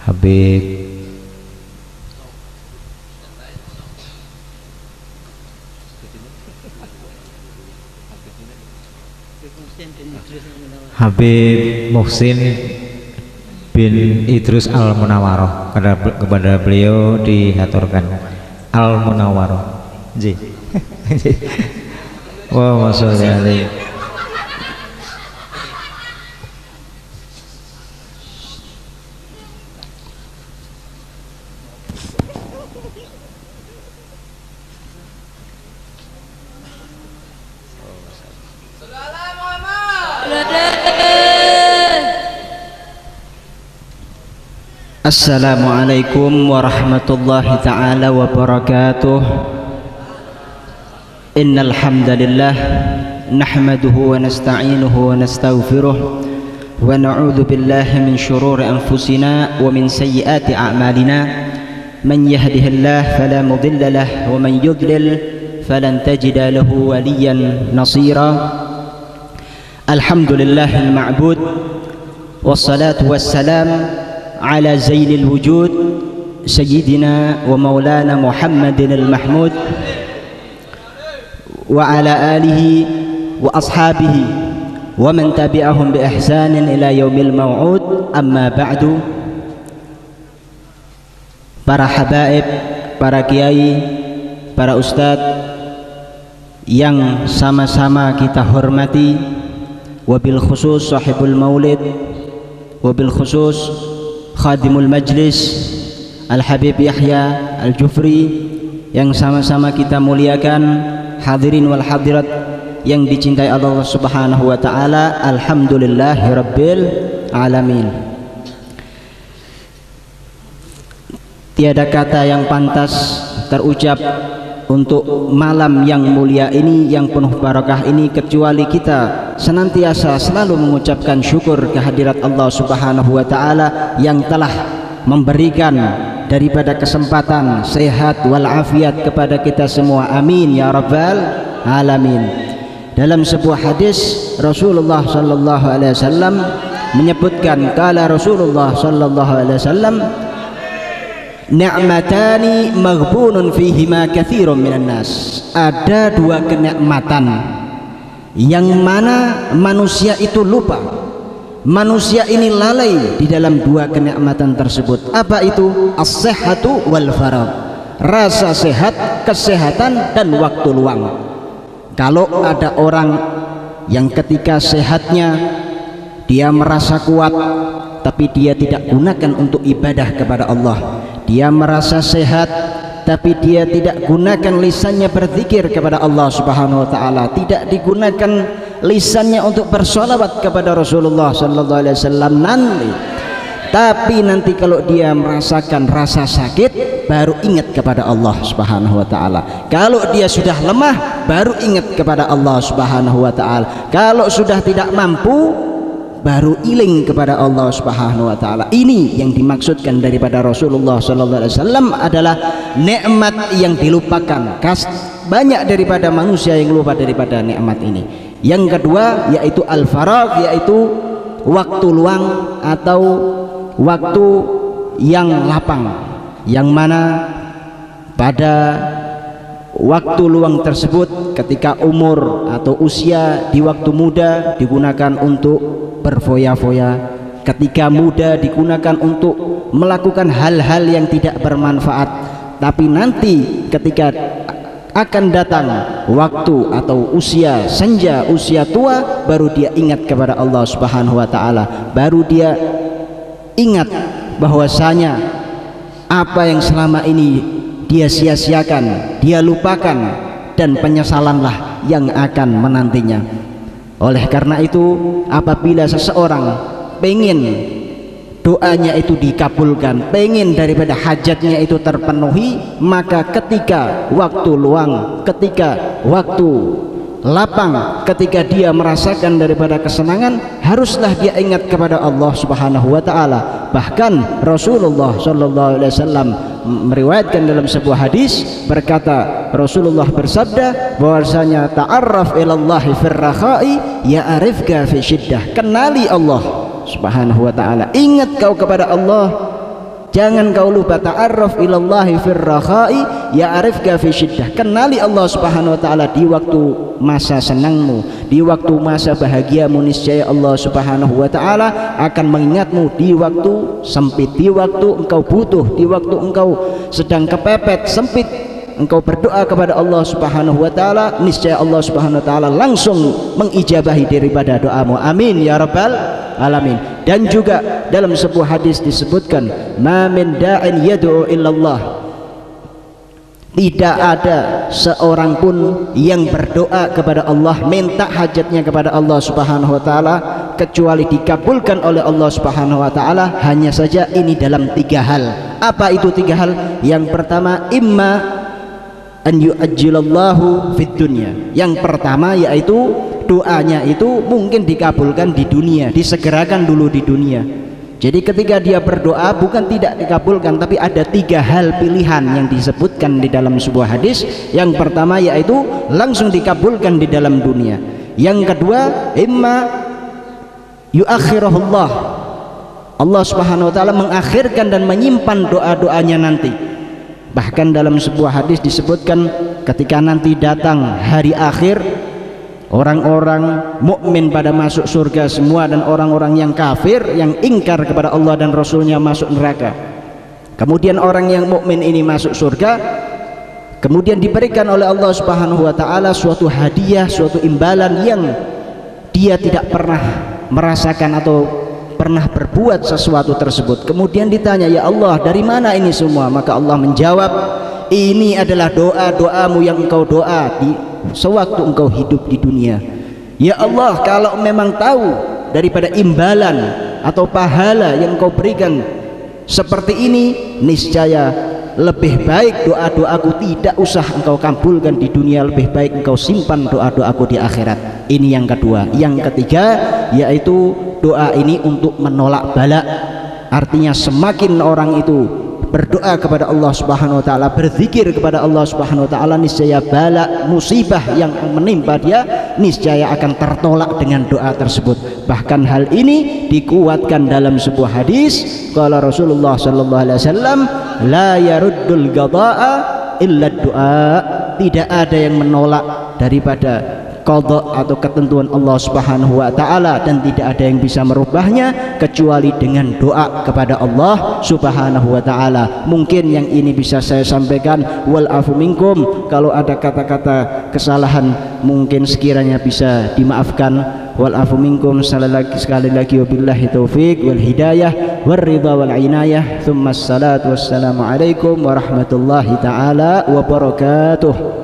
Habib Habib Muhsin bin Idrus Al-Munawwaroh, kepada beliau dihaturkan Al-Munawwaroh. Ji. Wa sholli alaihi. Assalamualaikum warahmatullahi ta'ala wabarakatuh. Innal hamdalillah nahmaduhu wa nasta'inuhu wa nastaghfiruh wa na'udzu billahi min shururi anfusina wa min sayyiati a'malina. Man yahdihillahu fala mudilla lahu wa man yudlil falan tajida lahu waliyan nasira. Alhamdulillahil ma'bud wassalatu wassalam على زين الوجود سيدنا ومولانا محمد المحمود وعلى آله وأصحابه ومن تبعهم بإحسان إلى يوم الموعود. أما بعد. Para habaib, para kiai, para ustadz yang sama-sama kita hormati, wabil khusus sahibul maulid, wabil khusus Khadimul Majlis Al-Habib Yahya Al-Jufri yang sama-sama kita muliakan, hadirin wal hadirat yang dicintai Allah Subhanahu wa taala. Alhamdulillahirabbil alamin. Tiada kata yang pantas terucap untuk malam yang mulia ini, yang penuh barakah ini, kecuali kita senantiasa selalu mengucapkan syukur kehadirat Allah Subhanahu wa taala yang telah memberikan daripada kesempatan sehat walafiat kepada kita semua. Amin ya rabbal alamin. Dalam sebuah hadis Rasulullah sallallahu alaihi wasallam menyebutkan, kala Rasulullah sallallahu alaihi wasallam, ni'matani maghbunun fihima katsirun minan nas. Ada dua kenikmatan yang mana manusia itu lupa, manusia ini lalai di dalam dua kenikmatan tersebut. Apa itu? As-sihhatu wal faragh. Rasa sehat, kesehatan dan waktu luang. Kalau ada orang yang ketika sehatnya dia merasa kuat tapi dia tidak gunakan untuk ibadah kepada Allah, dia merasa sehat tapi dia tidak gunakan lisannya berzikir kepada Allah Subhanahu wa taala, tidak digunakan lisannya untuk bersolawat kepada Rasulullah sallallahu alaihi wasallam tapi nanti kalau dia merasakan rasa sakit baru ingat kepada Allah Subhanahu wa taala. Kalau dia sudah lemah baru ingat kepada Allah Subhanahu wa taala. Kalau sudah tidak mampu baru iling kepada Allah Subhanahu wa taala. Ini yang dimaksudkan daripada Rasulullah sallallahu alaihi wasallam adalah nikmat yang dilupakan. Banyak daripada manusia yang lupa daripada nikmat ini. Yang kedua yaitu al-faragh, yaitu waktu luang atau waktu yang lapang, yang mana pada waktu luang tersebut ketika umur atau usia di waktu muda digunakan untuk berfoya-foya, ketika muda digunakan untuk melakukan hal-hal yang tidak bermanfaat, tapi nanti ketika akan datang waktu atau usia senja, usia tua, baru dia ingat kepada Allah Subhanahu wa taala, baru dia ingat bahwasanya apa yang selama ini dia sia-siakan, dia lupakan, dan penyesalanlah yang akan menantinya. Oleh karena itu, apabila seseorang pengen doanya itu dikabulkan, pengen daripada hajatnya itu terpenuhi, maka ketika waktu luang, ketika waktu lapang, ketika dia merasakan daripada kesenangan, haruslah dia ingat kepada Allah Subhanahu wa taala. Bahkan Rasulullah sallallahu alaihi wasallam meriwayatkan dalam sebuah hadis, berkata, Rasulullah bersabda bahwasanya ta'arraf ilallahi fir rakhai ya'rifka fi syiddah. Kenali Allah Subhanahu wa taala, ingat kau kepada Allah Jangan kau lupa ta'arraf ilallahi fir rakhai ya'rifka fi syiddah. Kenali Allah Subhanahu wa taala di waktu masa senangmu, di waktu masa bahagiamu, niscaya Allah Subhanahu wa taala akan mengingatmu di waktu sempit, di waktu engkau butuh, di waktu engkau sedang kepepet sempit. Engkau berdoa kepada Allah Subhanahu wa taala, niscaya Allah Subhanahu wa taala langsung mengijabahi daripada doamu. Amin ya rabbal alamin. Dan juga dalam sebuah hadis disebutkan, ma min da'in yad'u illallah, tidak ada seorang pun yang berdoa kepada Allah, minta hajatnya kepada Allah Subhanahu wa taala, kecuali dikabulkan oleh Allah Subhanahu wa taala. Hanya saja ini dalam 3 hal. Apa itu 3 hal? Yang pertama, imma an yu'ajjilallahu fid dunya. Yang pertama yaitu doanya itu mungkin dikabulkan di dunia, disegerakan dulu di dunia. Jadi ketika dia berdoa bukan tidak dikabulkan, tapi ada 3 hal pilihan yang disebutkan di dalam sebuah hadis. Yang pertama yaitu langsung dikabulkan di dalam dunia. Yang kedua, imma yuakhirahullah, Allah Subhanahu wa taala mengakhirkan dan menyimpan doa-doanya nanti. Bahkan dalam sebuah hadis disebutkan, ketika nanti datang hari akhir, orang-orang mukmin pada masuk surga semua, dan orang-orang yang kafir yang ingkar kepada Allah dan Rasulnya masuk neraka. Kemudian orang yang mukmin ini masuk surga, kemudian diberikan oleh Allah Subhanahu wa taala suatu hadiah, suatu imbalan yang dia tidak pernah merasakan atau pernah berbuat sesuatu tersebut. Kemudian ditanya, ya Allah, dari mana ini semua? Maka Allah menjawab, ini adalah doa-doamu yang engkau doa di sewaktu engkau hidup di dunia. Ya Allah, kalau memang tahu daripada imbalan atau pahala yang engkau berikan seperti ini, niscaya lebih baik doa-doaku tidak usah engkau kabulkan di dunia, lebih baik engkau simpan doa-doaku di akhirat. Ini yang kedua. Yang ketiga yaitu doa ini untuk menolak bala. Artinya semakin orang itu berdoa kepada Allah Subhanahu wa taala, berzikir kepada Allah Subhanahu wa taala, niscaya bala musibah yang menimpa dia niscaya akan tertolak dengan doa tersebut. Bahkan hal ini dikuatkan dalam sebuah hadis, qala Rasulullah sallallahu alaihi wasallam, la yaruddul qada'a illa du'a. Tidak ada yang menolak daripada qada atau ketentuan Allah Subhanahu wa taala, dan tidak ada yang bisa merubahnya kecuali dengan doa kepada Allah Subhanahu wa taala. Mungkin yang ini bisa saya sampaikan. Wal afu minkum, kalau ada kata-kata kesalahan mungkin sekiranya bisa dimaafkan. Wal afu minkum. Sekali lagi wabillahi taufik wal hidayah wal ridha wal inayah. Tsumma assalatu wassalamu alaikum warahmatullahi taala wabarakatuh.